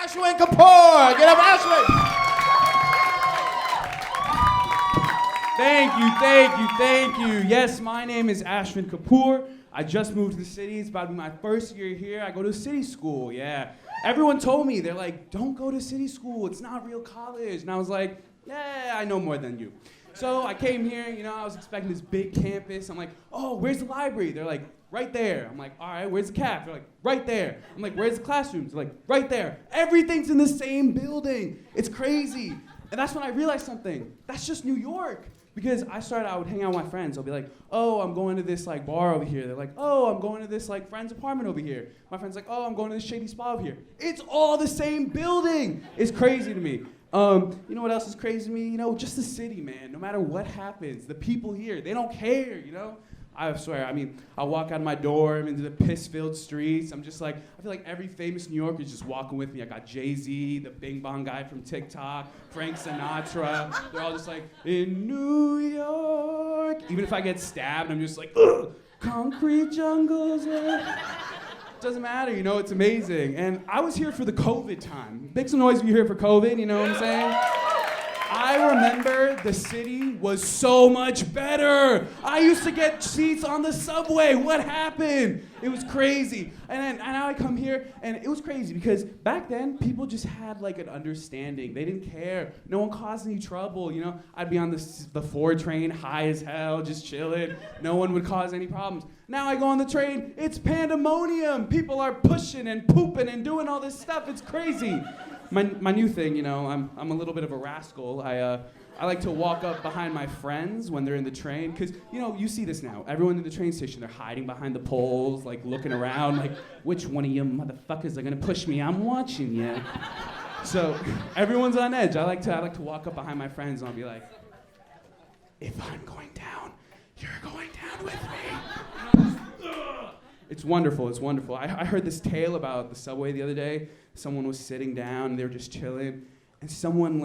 Ashvin Kapoor! Get up, Ashvin! Thank you. Yes, my name is Ashvin Kapoor. I just moved to the city. It's about to be my first year here. I go to city school, yeah. Everyone told me, they're like, don't go to city school. It's not real college. And I was like, yeah, I know more than you. So I came here, I was expecting this big campus. I'm like, oh, where's the library? They're like, right there. I'm like, all right, where's the caf? They're like, right there. I'm like, where's the classrooms? They're like, right there. Everything's in the same building. It's crazy. And that's when I realized something. That's just New York. Because I would hang out with my friends. I'll be like, oh, I'm going to this bar over here. They're like, oh, I'm going to this friend's apartment over here. My friend's like, oh, I'm going to this shady spa over here. It's all the same building. It's crazy to me. You know what else is crazy to me? Just the city, man. No matter what happens, the people here, they don't care, I swear, I walk out of my dorm into the piss-filled streets. I'm just like, I feel like every famous New Yorker is just walking with me. I got Jay-Z, the Bing Bong guy from TikTok, Frank Sinatra. They're all just like, in New York. Even if I get stabbed, I'm just like, ugh, concrete jungles. Doesn't matter, it's amazing. And I was here for the COVID time. Make some noise if you're here for COVID, you know what I'm saying? I remember the city was so much better. I used to get seats on the subway. What happened? It was crazy. And now I come here, and it was crazy because back then, people just had an understanding. They didn't care. No one caused any trouble, I'd be on the 4 train, high as hell, just chilling. No one would cause any problems. Now I go on the train, it's pandemonium. People are pushing and pooping and doing all this stuff. It's crazy. My new thing, I'm a little bit of a rascal. I like to walk up behind my friends when they're in the train, because, you see this now. Everyone in the train station, they're hiding behind the poles, looking around, which one of you motherfuckers are gonna push me? I'm watching you. So everyone's on edge. I like to walk up behind my friends and I'll be like, if I'm going down, you're going down with me. It's wonderful. I heard this tale about the subway the other day. Someone was sitting down, and they were just chilling, and someone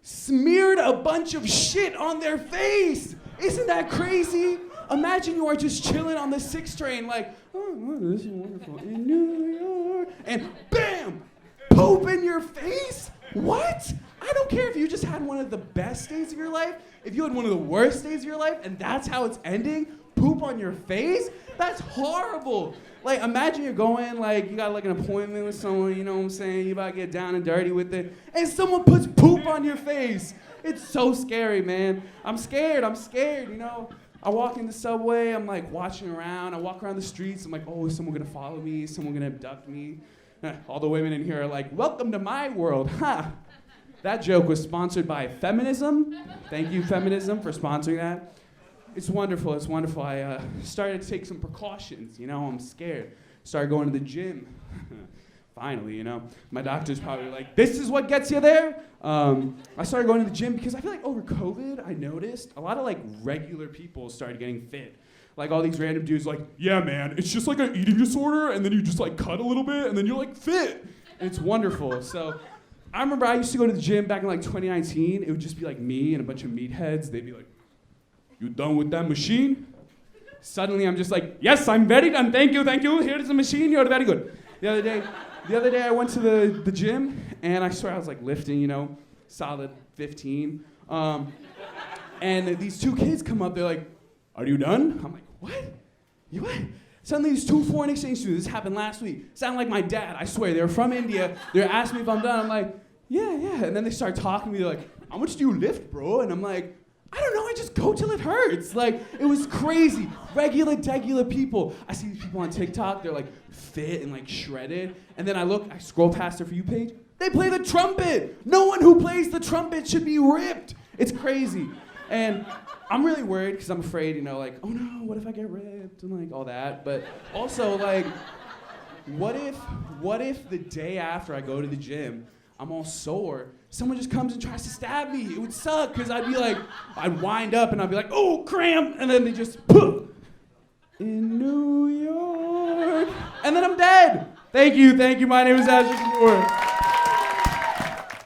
smeared a bunch of shit on their face. Isn't that crazy? Imagine you are just chilling on the 6 train, oh, this is wonderful in New York, and bam, poop in your face? What? I don't care if you just had one of the best days of your life, if you had one of the worst days of your life, and that's how it's ending, poop on your face? That's horrible. Imagine you're going, you got an appointment with someone, you know what I'm saying? You about to get down and dirty with it, and someone puts poop on your face. It's so scary, man. I'm scared, I walk in the subway, I'm watching around, I walk around the streets, I'm like, oh, is someone gonna follow me? Is someone gonna abduct me? All the women in here are like, welcome to my world, huh? That joke was sponsored by Feminism. Thank you, Feminism, for sponsoring that. It's wonderful. I started to take some precautions, I'm scared. Started going to the gym. Finally, My doctor's probably like, this is what gets you there? I started going to the gym because I feel like over COVID, I noticed a lot of regular people started getting fit. All these random dudes yeah, man, it's just an eating disorder, and then you just cut a little bit, and then you're fit. And it's wonderful. So I remember I used to go to the gym back in 2019. It would just be me and a bunch of meatheads. They'd be like, you done with that machine? Suddenly I'm just yes, I'm very done. Thank you. Here is the machine. You're very good. The other day I went to the gym, and I swear I was lifting, solid 15. And these 2 kids come up. They're like, are you done? I'm like, what? You what? Suddenly these 2 foreign exchange students, this happened last week, sound like my dad. I swear, they were from India. They're asking me if I'm done. I'm like, yeah. And then they start talking to me. They're like, how much do you lift, bro? And I'm like, I don't know, I just go till it hurts. It was crazy. Regular people. I see these people on TikTok, they're fit and shredded. And then I scroll past their For You page, they play the trumpet. No one who plays the trumpet should be ripped. It's crazy. And I'm really worried because I'm afraid, oh no, what if I get ripped and all that. But also what if the day after I go to the gym, I'm all sore, someone just comes and tries to stab me? It would suck, because I'd be I'd wind up and I'd be oh, cramp, and then they just poof. In New York. And then I'm dead. Thank you. My name is Ashvin Kapoor.